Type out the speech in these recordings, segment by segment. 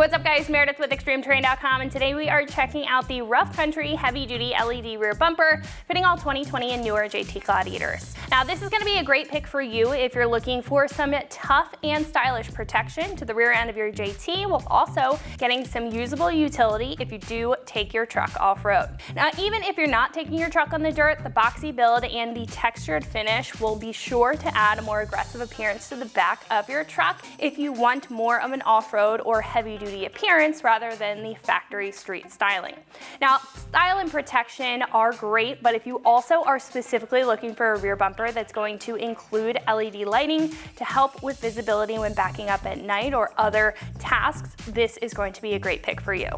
What's up guys, Meredith with ExtremeTerrain.com, and today we are checking out the Rough Country Heavy Duty LED rear bumper fitting all 2020 and newer JT Gladiators. Now this is going to be a great pick for you if you're looking for some tough and stylish protection to the rear end of your JT, while also getting some usable utility if you do take your truck off-road. Now even if you're not taking your truck on the dirt, the boxy build and the textured finish will be sure to add a more aggressive appearance to the back of your truck if you want more of an off-road or heavy-duty appearance rather than the factory street styling. Now, style and protection are great, but if you also are specifically looking for a rear bumper that's going to include LED lighting to help with visibility when backing up at night or other tasks, this is going to be a great pick for you.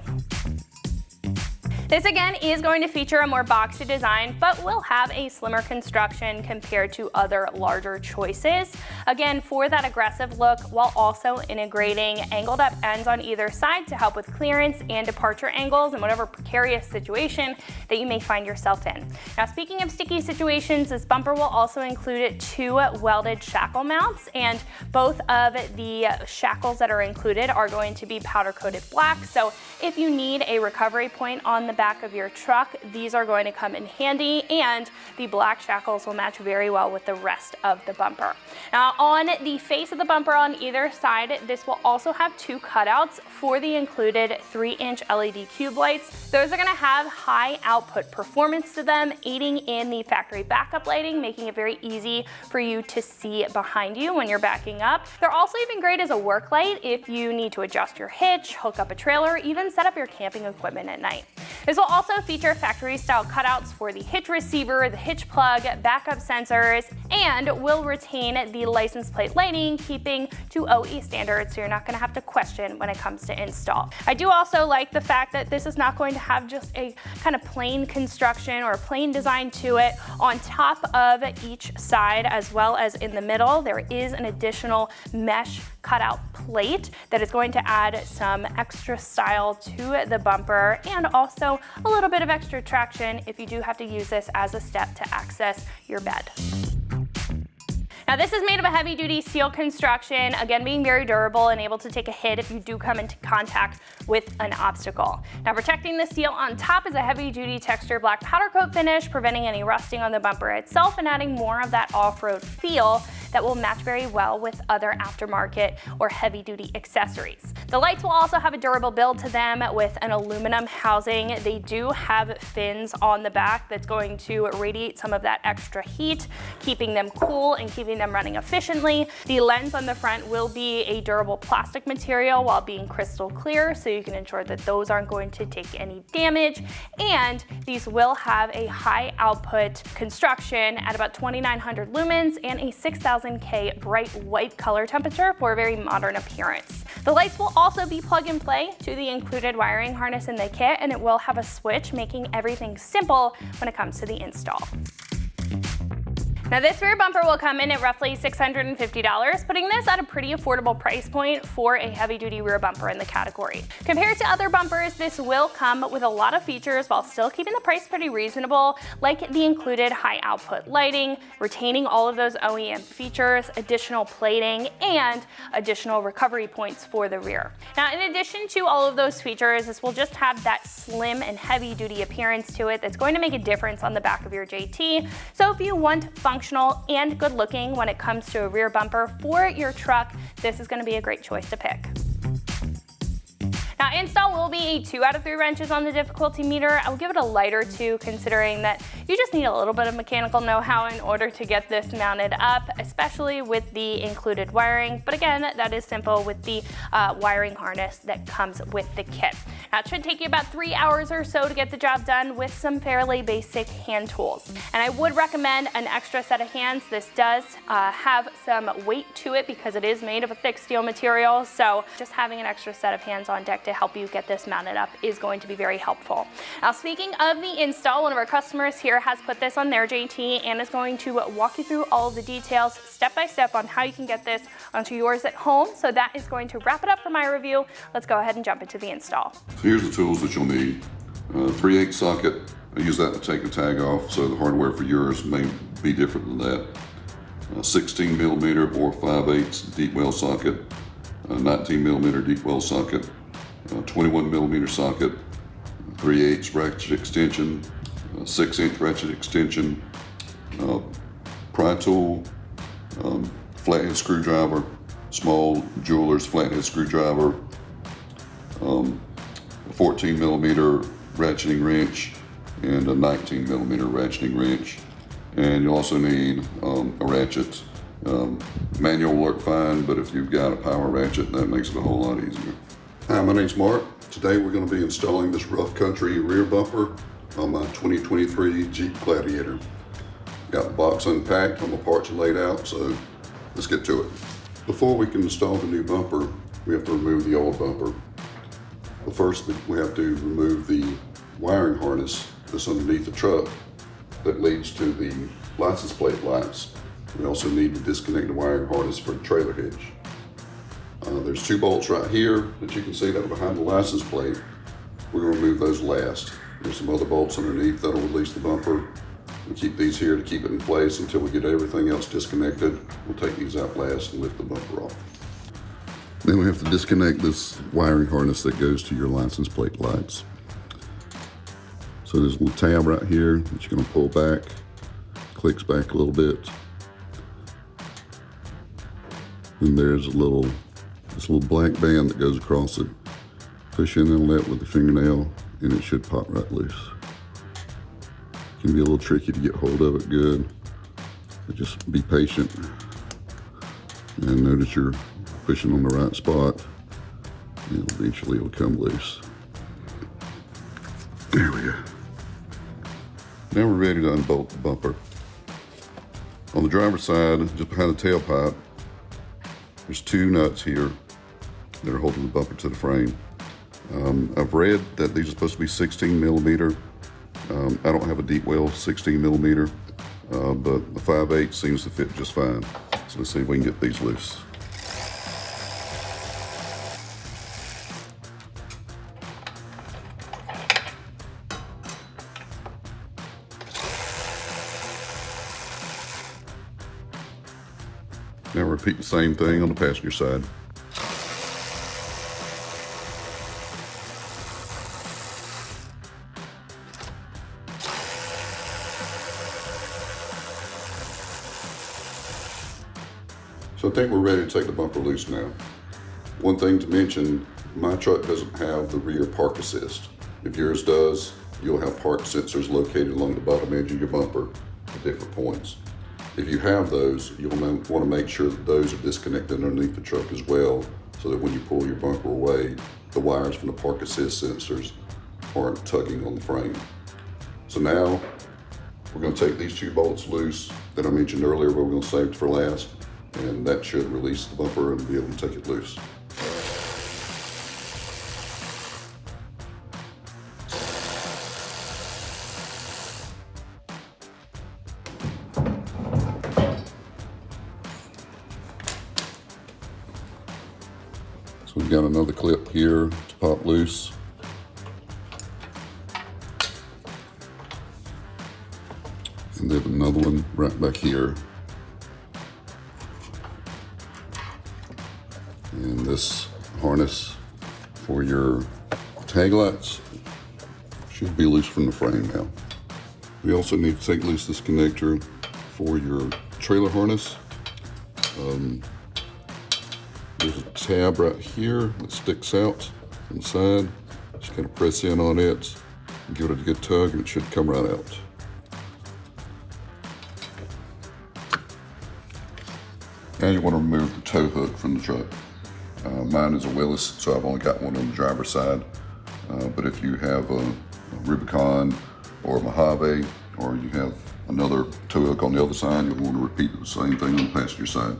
This again is going to feature a more boxy design, but will have a slimmer construction compared to other larger choices. Again, for that aggressive look, while also integrating angled up ends on either side to help with clearance and departure angles in whatever precarious situation that you may find yourself in. Now, speaking of sticky situations, this bumper will also include 2 welded shackle mounts, and both of the shackles that are included are going to be powder coated black. So if you need a recovery point on the back of your truck, these are going to come in handy, and the black shackles will match very well with the rest of the bumper. Now on the face of the bumper on either side, this will also have 2 cutouts for the included 3-inch LED cube lights. Those are going to have high output performance to them, aiding in the factory backup lighting, making it very easy for you to see behind you when you're backing up. They're also even great as a work light if you need to adjust your hitch, hook up a trailer, even set up your camping equipment at night. This will also feature factory style cutouts for the hitch receiver, the hitch plug, backup sensors, and will retain the license plate lighting, keeping to OE standards, so you're not going to have to question when it comes to install. I do also like the fact that this is not going to have just a kind of plain construction or plain design to it. On top of each side as well as in the middle, there is an additional mesh cutout plate that is going to add some extra style to the bumper and also a little bit of extra traction if you do have to use this as a step to access your bed. Now this is made of a heavy duty steel construction, again being very durable and able to take a hit if you do come into contact with an obstacle. Now protecting the steel on top is a heavy duty texture black powder coat finish, preventing any rusting on the bumper itself and adding more of that off-road feel that will match very well with other aftermarket or heavy duty accessories. The lights will also have a durable build to them with an aluminum housing. They do have fins on the back that's going to radiate some of that extra heat, keeping them cool and keeping them running efficiently. The lens on the front will be a durable plastic material while being crystal clear, so you can ensure that those aren't going to take any damage. And these will have a high output construction at about 2,900 lumens and a 6,000 K bright white color temperature for a very modern appearance. The lights will also be plug and play to the included wiring harness in the kit, and it will have a switch, making everything simple when it comes to the install. Now this rear bumper will come in at roughly $650, putting this at a pretty affordable price point for a heavy-duty rear bumper in the category. Compared to other bumpers, this will come with a lot of features while still keeping the price pretty reasonable, like the included high output lighting, retaining all of those OEM features, additional plating, and additional recovery points for the rear. Now in addition to all of those features, this will just have that slim and heavy-duty appearance to it that's going to make a difference on the back of your JT. So if you want functional and good looking when it comes to a rear bumper for your truck, this is going to be a great choice to pick. Now install will be a 2 out of 3 wrenches on the difficulty meter. I will give it a lighter 2, considering that you just need a little bit of mechanical know-how in order to get this mounted up, especially with the included wiring. But again, that is simple with the wiring harness that comes with the kit. Now it should take you about 3 hours or so to get the job done with some fairly basic hand tools. And I would recommend an extra set of hands. This does have some weight to it because it is made of a thick steel material. So just having an extra set of hands on deck to help you get this mounted up is going to be very helpful. Now speaking of the install, one of our customers here has put this on their JT and is going to walk you through all of the details step by step on how you can get this onto yours at home. So that is going to wrap it up for my review. Let's go ahead and jump into the install. So here's the tools that you'll need. 3/8 socket, I use that to take the tag off, so the hardware for yours may be different than that. 16 millimeter or 5/8 deep well socket, 19 millimeter deep well socket, 21 millimeter socket, 3/8 ratchet extension, 6-inch ratchet extension, pry tool, flathead screwdriver, small jeweler's flathead screwdriver, a 14 millimeter ratcheting wrench, and a 19 millimeter ratcheting wrench. And you'll also need a ratchet. Manual will work fine, but if you've got a power ratchet, that makes it a whole lot easier. Hi, my name's Mark. Today we're going to be installing this rough country rear bumper on my 2023 Jeep Gladiator. Got the box unpacked, all my parts are laid out, so let's get to it. Before we can install the new bumper, we have to remove the old bumper. But first, we have to remove the wiring harness that's underneath the truck that leads to the license plate lights. We also need to disconnect the wiring harness for the trailer hitch. There's 2 bolts right here that you can see that are behind the license plate. We're going to remove those last. There's some other bolts underneath that'll release the bumper. We keep these here to keep it in place until we get everything else disconnected. We'll take these out last and lift the bumper off. Then we have to disconnect this wiring harness that goes to your license plate lights. So there's a little tab right here that you're going to pull back, clicks back a little bit. And there's this little black band that goes across it. Push in on that with the fingernail and it should pop right loose. It can be a little tricky to get hold of it good, but just be patient and notice you're pushing on the right spot and eventually it'll come loose. There we go. Now we're ready to unbolt the bumper. On the driver's side, just behind the tailpipe, there's 2 nuts here that are holding the bumper to the frame. I've read that these are supposed to be 16 millimeter. I don't have a deep well 16 millimeter, but the 5/8 seems to fit just fine. So let's see if we can get these loose. Now repeat the same thing on the passenger side. So I think we're ready to take the bumper loose now. One thing to mention, my truck doesn't have the rear park assist. If yours does, you'll have park sensors located along the bottom edge of your bumper at different points. If you have those, you'll want to make sure that those are disconnected underneath the truck as well, so that when you pull your bumper away, the wires from the park assist sensors aren't tugging on the frame. So now, we're going to take these 2 bolts loose that I mentioned earlier, but we're going to save it for last, and that should release the bumper and be able to take it loose. So we've got another clip here to pop loose. And then another one right back here. And this harness for your tag lights should be loose from the frame now. We also need to take loose this connector for your trailer harness. There's a tab right here that sticks out on the side. Just kind of press in on it and give it a good tug and it should come right out. Now you want to remove the tow hook from the truck. Mine is a Willis, so I've only got one on the driver's side. But if you have a Rubicon or a Mojave, or you have another tow hook on the other side, you'll want to repeat the same thing on the passenger side.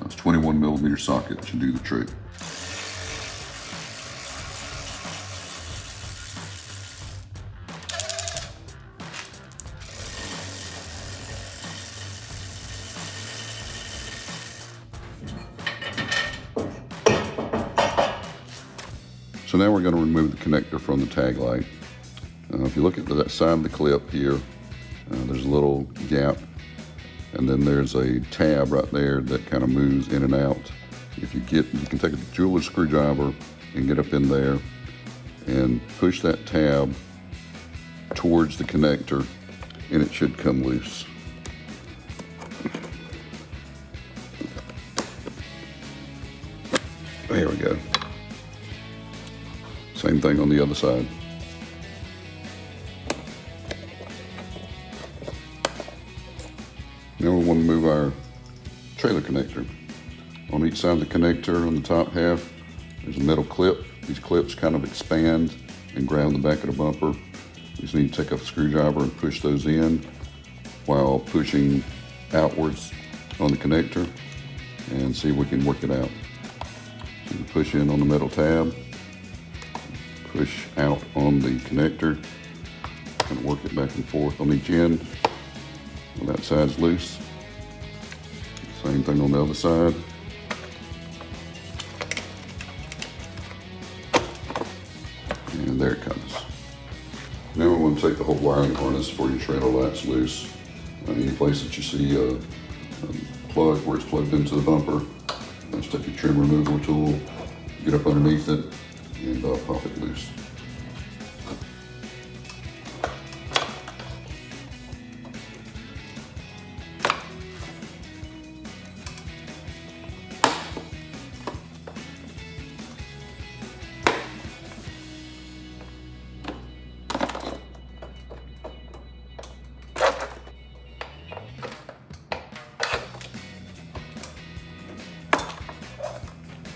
It's 21 millimeter socket should do the trick. So now we're going to remove the connector from the tag light. If you look at the side of the clip here, there's a little gap, and then there's a tab right there that kind of moves in and out. You can take a jeweler's screwdriver and get up in there and push that tab towards the connector and it should come loose. There we go. Same thing on the other side. Now we want to move our trailer connector. On each side of the connector, on the top half, there's a metal clip. These clips kind of expand and grab the back of the bumper. You just need to take a screwdriver and push those in while pushing outwards on the connector and see if we can work it out. So you push in on the metal tab, push out on the connector, and work it back and forth on each end. Well, that side's loose. Same thing on the other side. And there it comes. Now we want to take the whole wiring harness for your trailer lights loose. Any place that you see a plug where it's plugged into the bumper, just take your trim removal tool, get up underneath it, and pop it loose.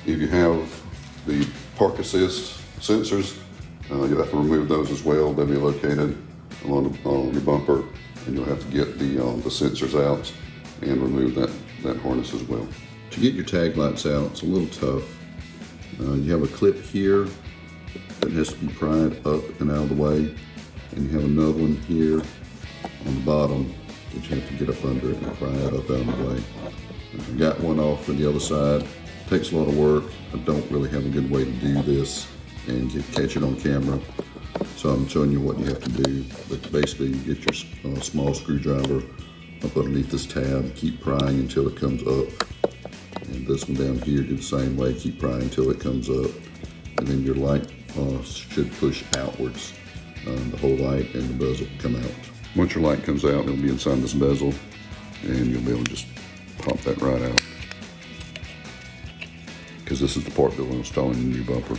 If you have the park assist sensors, you'll have to remove those as well. They'll be located on your bumper, and you'll have to get the sensors out and remove that harness as well. To get your tag lights out, it's a little tough. You have a clip here that has to be pried up and out of the way, and you have another one here on the bottom that you have to get up under it and pry it up out of the way. If you've got one off for the other side, takes a lot of work. I don't really have a good way to do this and catch it on camera, so I'm showing you what you have to do. But basically, you get your small screwdriver up underneath this tab, keep prying until it comes up, and this one down here, do the same way, keep prying until it comes up, and then your light should push outwards. The whole light and the bezel come out. Once your light comes out, it'll be inside this bezel, and you'll be able to just pop that right out, because this is the part that we're installing in the new bumper.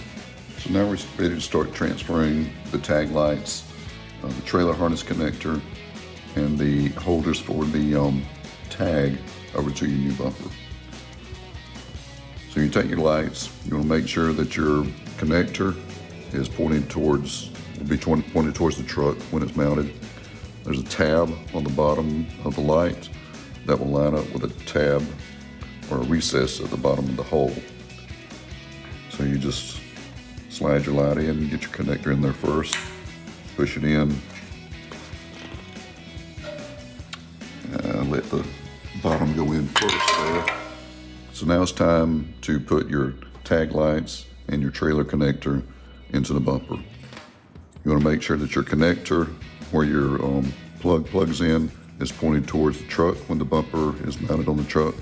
So now we're ready to start transferring the tag lights, the trailer harness connector, and the holders for the tag over to your new bumper. So you take your lights, you want to make sure that your connector is pointed towards the truck when it's mounted. There's a tab on the bottom of the light that will line up with a tab or a recess at the bottom of the hole. So you just slide your light in, get your connector in there first, push it in, let the bottom go in first there. So now it's time to put your tag lights and your trailer connector into the bumper. You want to make sure that your connector, where your plug plugs in, is pointed towards the truck when the bumper is mounted on the truck.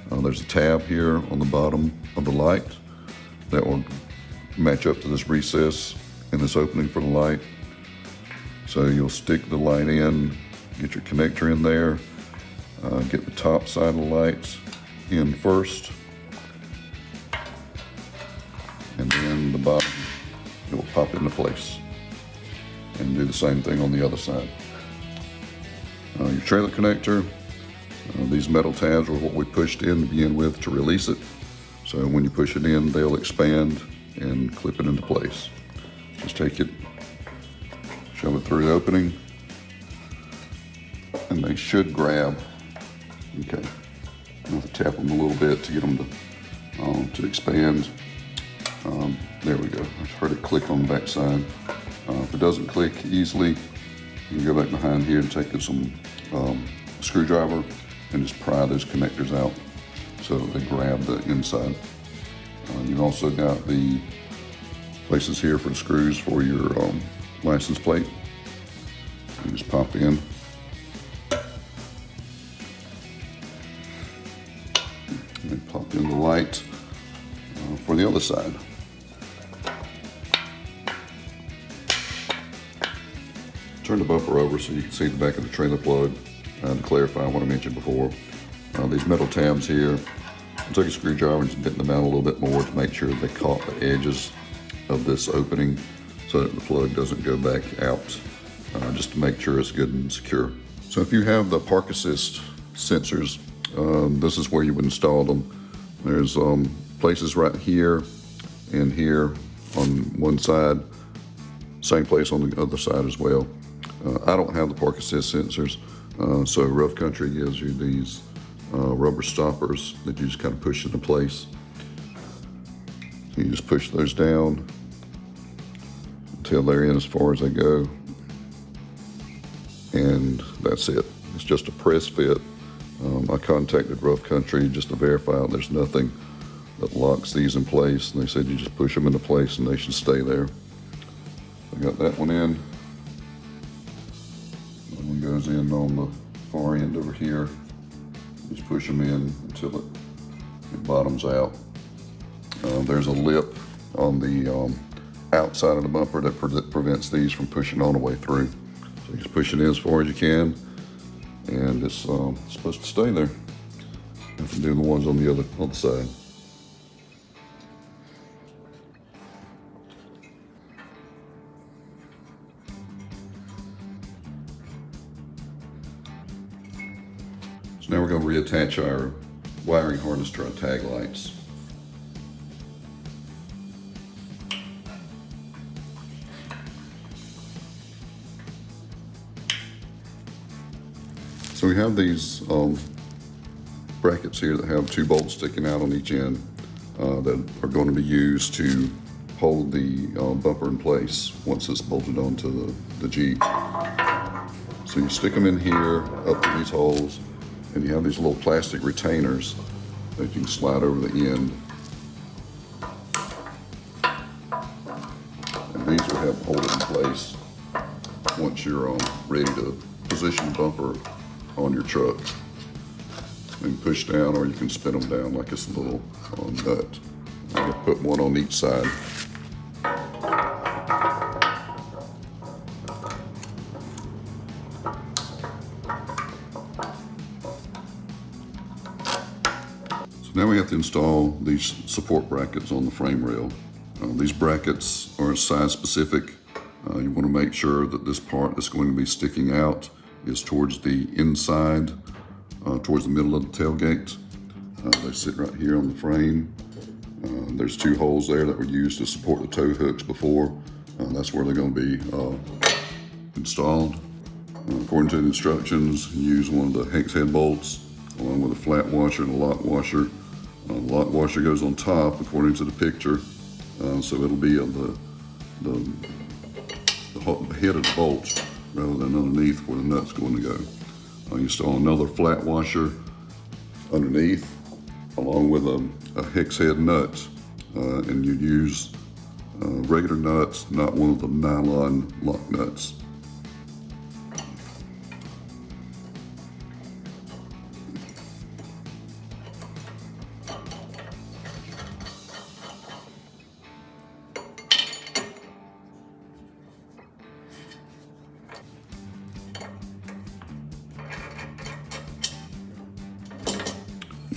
There's a tab here on the bottom of the light that will match up to this recess in this opening for the light. So you'll stick the light in, get your connector in there, get the top side of the lights in first, and then the bottom, it will pop into place. And do the same thing on the other side. Your trailer connector, these metal tabs were what we pushed in to begin with to release it. So when you push it in, they'll expand and clip it into place. Just take it, shove it through the opening, and they should grab. Okay, you have to tap them a little bit to get them to expand. There we go. I heard it click on the back side. If it doesn't click easily, you can go back behind here and take some screwdriver and just pry those connectors out so they grab the inside. You've also got the places here for the screws for your license plate. You just pop in. And then pop in the light for the other side. Turn the bumper over so you can see the back of the trailer plug. To clarify what I mentioned before, these metal tabs here, I took a screwdriver and just bent them out a little bit more to make sure they caught the edges of this opening so that the plug doesn't go back out, just to make sure it's good and secure. So if you have the Park Assist sensors, this is where you would install them. There's places right here and here on one side, same place on the other side as well. I don't have the Park Assist sensors, so Rough Country gives you these rubber stoppers that you just kind of push into place. So you just push those down until they're in as far as they go, and that's it. It's just a press fit. I contacted Rough Country just to verify there's nothing that locks these in place, and they said you just push them into place and they should stay there. I got that one in. That one goes in on the far end over here. Just push them in until it bottoms out. There's a lip on the outside of the bumper that prevents these from pushing all the way through. So you just push it in as far as you can, and it's supposed to stay there. You have to do the ones on the other side. So now we're going to reattach our wiring harness to our tag lights. So we have these brackets here that have 2 bolts sticking out on each end that are going to be used to hold the bumper in place once it's bolted onto the Jeep. So you stick them in here up to these holes, and you have these little plastic retainers that you can slide over the end. And these will help hold it in place once you're ready to position the bumper on your truck. You can push down, or you can spin them down like it's a little nut. I'm gonna put one on each side. So now we have to install these support brackets on the frame rail. These brackets are size specific. You want to make sure that this part that's going to be sticking out is towards the inside, towards the middle of the tailgate. They sit right here on the frame. There's 2 holes there that were used to support the tow hooks before. That's where they're going to be installed. According to the instructions, use one of the hex head bolts along with a flat washer and a lock washer. The lock washer goes on top according to the picture, so it'll be on the head of the bolt rather than underneath where the nut's going to go. You install another flat washer underneath along with a hex head nut, and you use regular nuts, not one of the nylon lock nuts.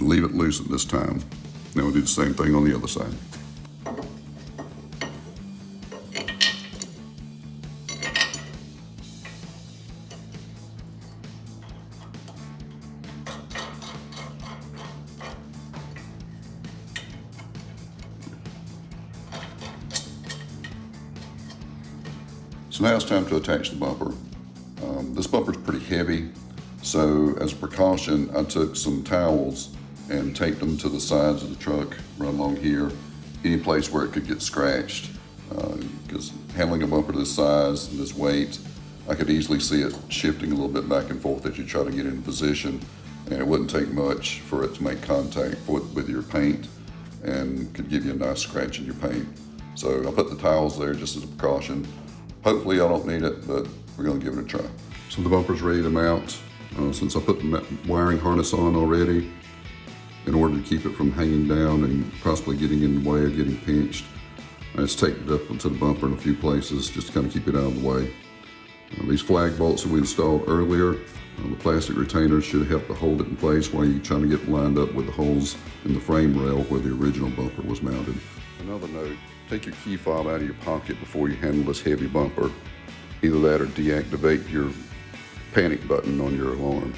Leave it loose at this time. Now we'll do the same thing on the other side. So now it's time to attach the bumper. This bumper is pretty heavy, so as a precaution, I took some towels and taped them to the sides of the truck right along here, any place where it could get scratched. Because handling a bumper this size and this weight, I could easily see it shifting a little bit back and forth as you try to get in position, and it wouldn't take much for it to make contact with your paint and could give you a nice scratch in your paint. So I put the towels there just as a precaution. Hopefully I don't need it, but we're gonna give it a try. So the bumper's ready to mount. Since I put the wiring harness on already, in order to keep it from hanging down and possibly getting in the way or getting pinched, I just taped it up onto the bumper in a few places just to kind of keep it out of the way. These flag bolts that we installed earlier, the plastic retainers should help to hold it in place while you're trying to get lined up with the holes in the frame rail where the original bumper was mounted. Another note, take your key fob out of your pocket before you handle this heavy bumper. Either that or deactivate your panic button on your alarm.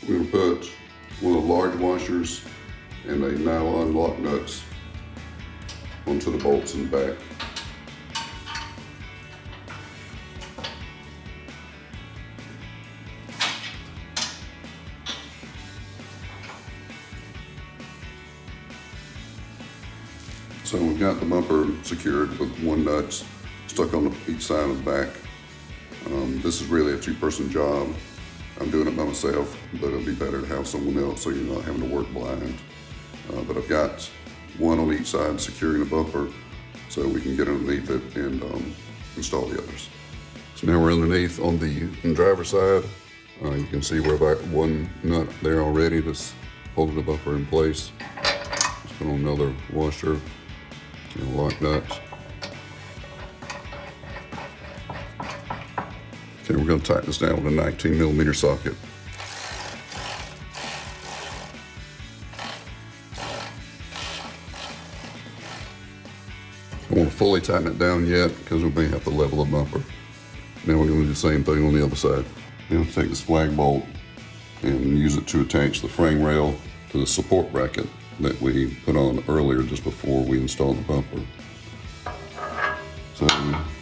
We're going to put one of the large washers and a nylon lock nuts onto the bolts in the back. So we've got the bumper secured with one nut stuck on each side of the back. This is really a two-person job. I'm doing it by myself, but it'll be better to have someone else so you're not having to work blind. But I've got one on each side securing the bumper so we can get underneath it and install the others. So now we're underneath on the driver's side. You can see where that one nut there already that's holding the bumper in place. Just put on another washer and lock nuts. Okay, we're going to tighten this down with a 19mm socket. I don't want to fully tighten it down yet because we may have to level the bumper. Now we're going to do the same thing on the other side. Now take this flag bolt and use it to attach the frame rail to the support bracket that we put on earlier just before we installed the bumper. So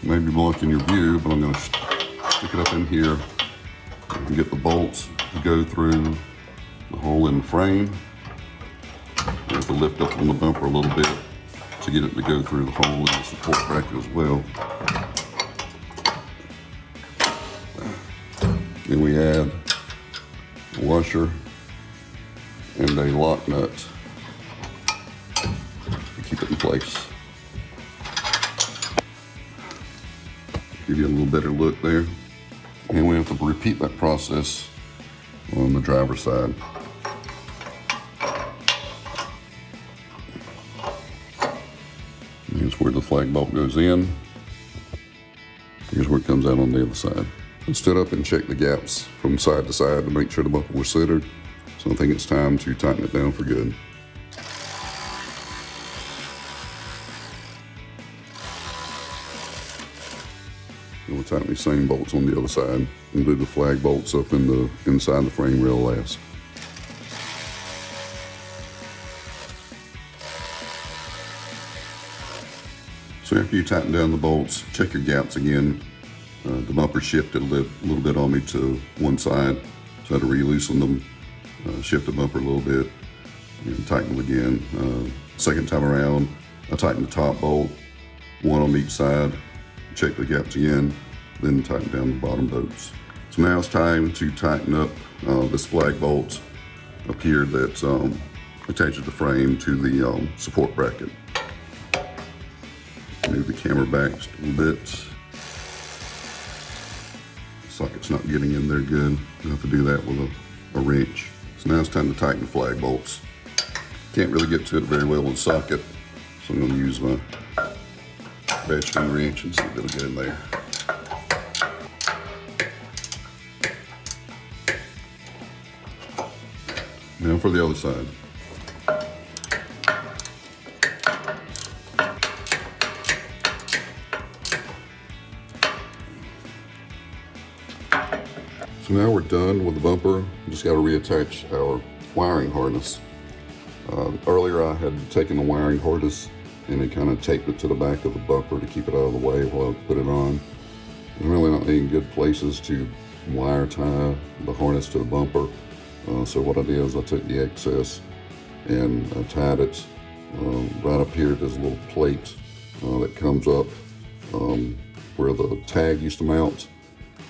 maybe blocking your view, but I'm going to stick it up in here and get the bolts to go through the hole in the frame. You have to lift up on the bumper a little bit to get it to go through the hole in the support bracket as well. Then we add a washer and a lock nut to keep it in place. Give you a little better look there. And we have to repeat that process on the driver's side. Here's where the flag bolt goes in. Here's where it comes out on the other side. I stood up and checked the gaps from side to side to make sure the bumper was centered. So I think it's time to tighten it down for good. And we'll tighten these same bolts on the other side and do the flag bolts up in the inside the frame rail last. So after you tighten down the bolts, check your gaps again. The bumper shifted a little bit on me to one side, so I had to re-loosen them, shift the bumper a little bit, and tighten them again. Second time around, I tightened the top bolt, one on each side, check the gaps again, then tighten down the bottom bolts. So now it's time to tighten up this flag bolt up here that attaches the frame to the support bracket. Move the camera back just a little bit. Socket's not getting in there good. You have to do that with a wrench. So now it's time to tighten the flag bolts. Can't really get to it very well with the socket, so I'm going to use my ratcheting wrench and see if it'll get in there. Now for the other side. So now we're done with the bumper. Just got to reattach our wiring harness. Earlier I had taken the wiring harness and it kind of taped it to the back of the bumper to keep it out of the way while I put it on. There's really not any good places to wire tie the harness to the bumper. So what I did is I took the excess and I tied it right up here. There's a little plate that comes up where the tag used to mount,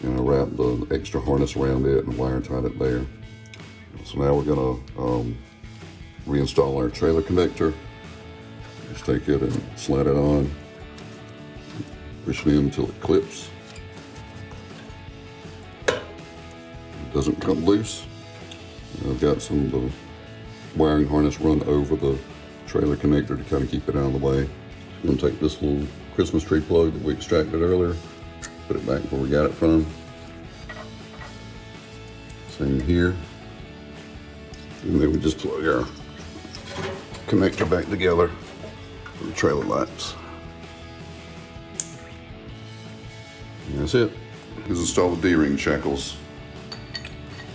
and I wrapped the extra harness around it and wire tied it there. So now we're gonna reinstall our trailer connector. Just take it and slide it on. Push it in until it clips. It doesn't come loose. I've got some of the wiring harness run over the trailer connector to kind of keep it out of the way. I'm going to take this little Christmas tree plug that we extracted earlier, put it back where we got it from. Same here. And then we just plug our connector back together for the trailer lights. And that's it. Just install the D-ring shackles.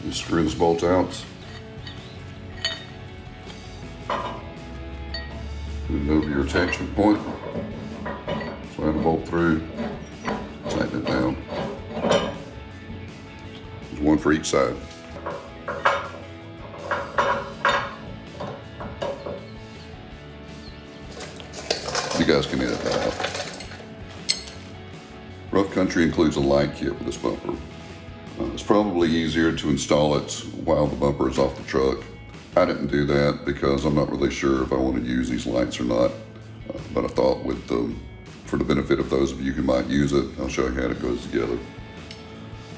Just screw this bolt out. And over your attachment point. Slide the bolt through. Tighten it down. There's one for each side. You guys can edit that out. Rough Country includes a light kit with this bumper. It's probably easier to install it while the bumper is off the truck. I didn't do that because I'm not really sure if I want to use these lights or not. But I thought for the benefit of those of you who might use it, I'll show you how it goes together.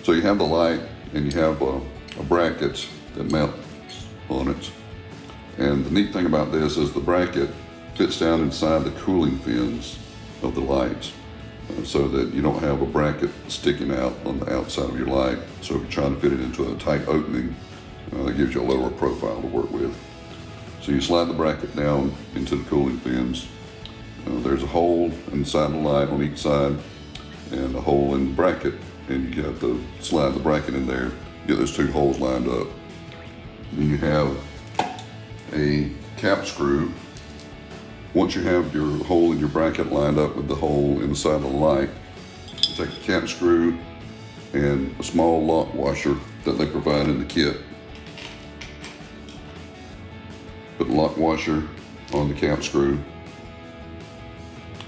So you have the light and you have a bracket that mounts on it. And the neat thing about this is the bracket fits down inside the cooling fins of the light, so that you don't have a bracket sticking out on the outside of your light. So if you're trying to fit it into a tight opening, that gives you a lower profile to work with. So you slide the bracket down into the cooling fins. There's a hole inside the light on each side and a hole in the bracket, and you have to slide the bracket in there, get those two holes lined up. Then you have a cap screw. Once you have your hole in your bracket lined up with the hole inside of the light, take a cap screw and a small lock washer that they provide in the kit. Put the lock washer on the cap screw,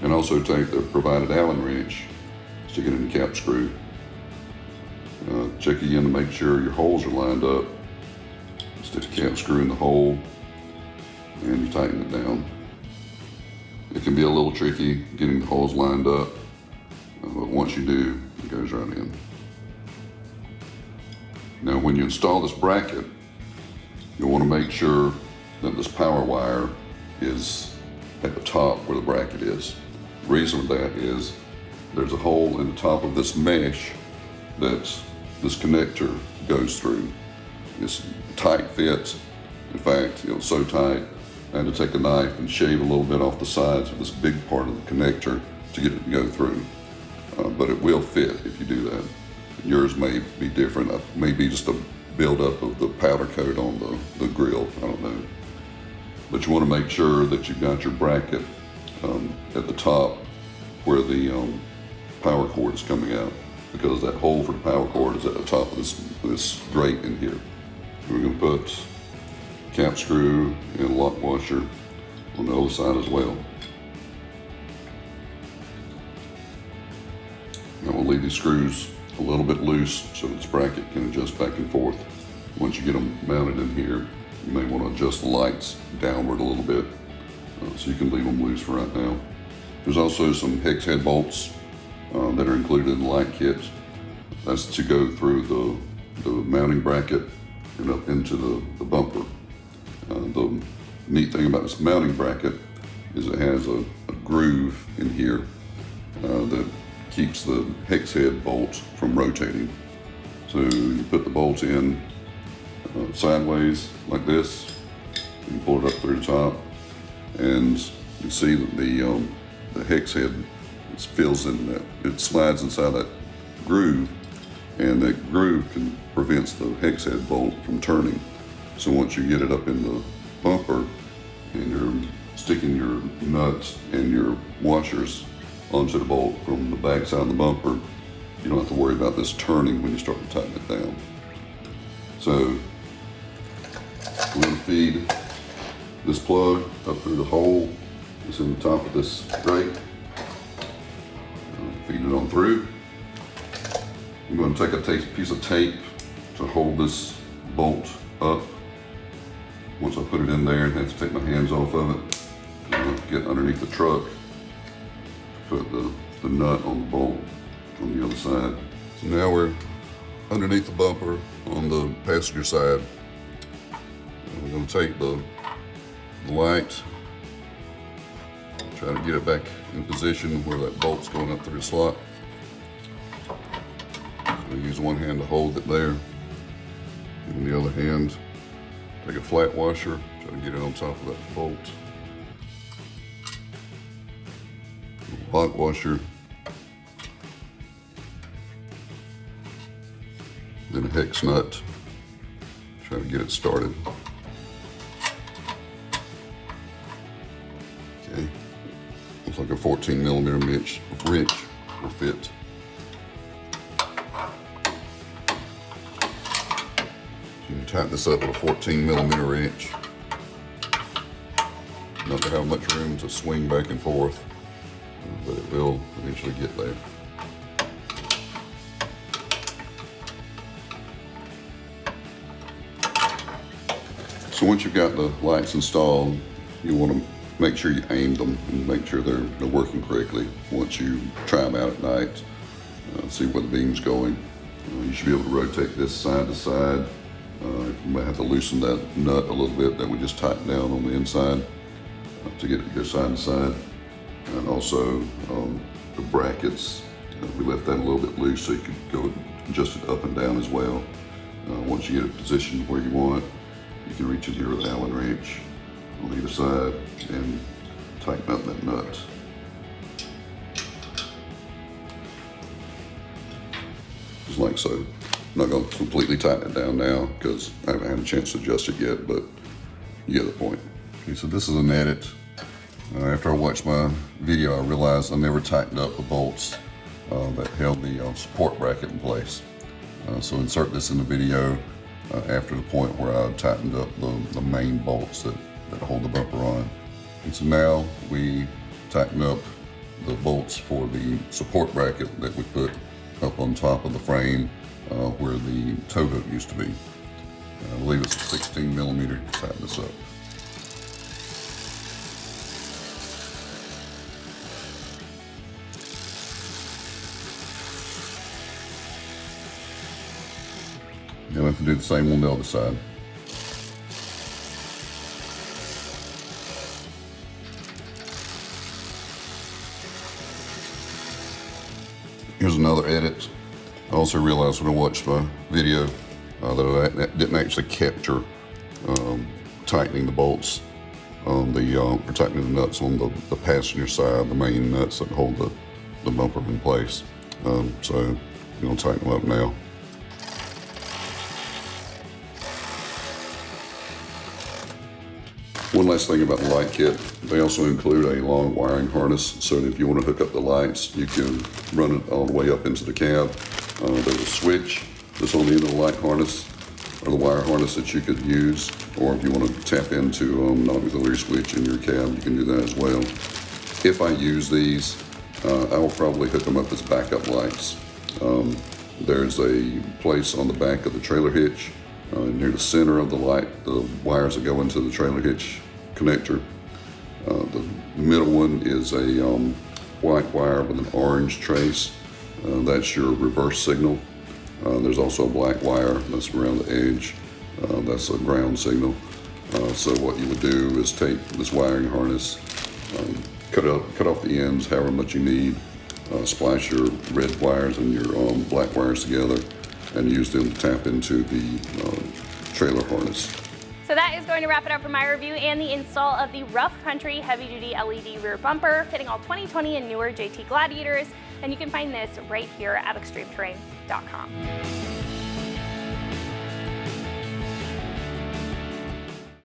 and also take the provided Allen wrench, stick it in the cap screw. Check again to make sure your holes are lined up. Stick the cap screw in the hole and you tighten it down. It can be a little tricky getting the holes lined up, but once you do, it goes right in. Now when you install this bracket, you'll want to make sure that this power wire is at the top where the bracket is. The reason for that is there's a hole in the top of this mesh that this connector goes through. It's tight fit. In fact, it was so tight I had to take a knife and shave a little bit off the sides of this big part of the connector to get it to go through. But it will fit if you do that. Yours may be different. Maybe just a buildup of the powder coat on the grill, I don't know. But you want to make sure that you've got your bracket at the top where the power cord is coming out, because that hole for the power cord is at the top of this grate in here. We're going to put cap screw and a lock washer on the other side as well. Now we'll leave these screws a little bit loose so this bracket can adjust back and forth. Once you get them mounted in here, you may want to adjust the lights downward a little bit, so you can leave them loose for right now. There's also some hex head bolts that are included in the light kit. That's to go through the mounting bracket and up into the bumper. The neat thing about this mounting bracket is it has a groove in here that keeps the hex head bolts from rotating. So you put the bolts in sideways like this, and you pull it up through the top, and you see that the hex head fills in that, it slides inside that groove, and that groove prevents the hex head bolt from turning. So once you get it up in the bumper and you're sticking your nuts and your washers onto the bolt from the back side of the bumper, you don't have to worry about this turning when you start to tighten it down. So we're going to feed this plug up through the hole that's in the top of this grate. Feed it on through. I'm going to take a piece of tape to hold this bolt up. once I put it in there, I have to take my hands off of it, get underneath the truck, put the nut on the bolt on the other side. So now we're underneath the bumper on the passenger side. And we're going to take the light, try to get it back in position where that bolt's going up through the slot. So use one hand to hold it there, and the other hand take a flat washer, try to get it on top of that bolt. Hot washer, then a hex nut, try to get it started. Okay, looks like a 14mm wrench will fit. You can tighten this up with a 14mm wrench. Not to have much room to swing back and forth, but it will eventually get there. So once you've got the lights installed, you want to make sure you aim them and make sure they're working correctly. Once you try them out at night, see where the beam's going. You should be able to rotate this side to side. You might have to loosen that nut a little bit that we just tightened down on the inside to get it to go side to side. And also the brackets, we left that a little bit loose so you could go adjust it up and down as well. Once you get it positioned where you want, you can reach in here with an Allen wrench on either side and tighten up that nut. Just like so. I'm not going to completely tighten it down now because I haven't had a chance to adjust it yet, but you get the point. Okay, so this is an edit. After I watched my video, I realized I never tightened up the bolts that held the support bracket in place. So insert this in the video after the point where I tightened up the main bolts that hold the bumper on. And so now we tighten up the bolts for the support bracket that we put up on top of the frame where the tow hook used to be. I believe it's a 16mm to tighten this up. You'll have to do the same on the other side. Here's another edit. I also realized when I watched my video that I didn't actually capture tightening the bolts on or tightening the nuts on the passenger side, the main nuts that hold the bumper in place. So I'm going to tighten them up now. One last thing about the light kit, they also include a long wiring harness, so that if you want to hook up the lights, you can run it all the way up into the cab. There's a switch that's on the end of the light harness, or the wire harness that you could use, or if you want to tap into an auxiliary switch in your cab, you can do that as well. If I use these, I will probably hook them up as backup lights. There's a place on the back of the trailer hitch near the center of the light, the wires that go into the trailer hitch connector. The middle one is a white wire with an orange trace. That's your reverse signal. There's also a black wire that's around the edge. That's a ground signal. So what you would do is take this wiring harness, cut off the ends however much you need, splice your red wires and your black wires together, and use them to tap into the trailer harness. So that is going to wrap it up for my review and the install of the Rough Country Heavy Duty LED rear bumper, fitting all 2020 and newer JT Gladiators. And you can find this right here at extremeterrain.com.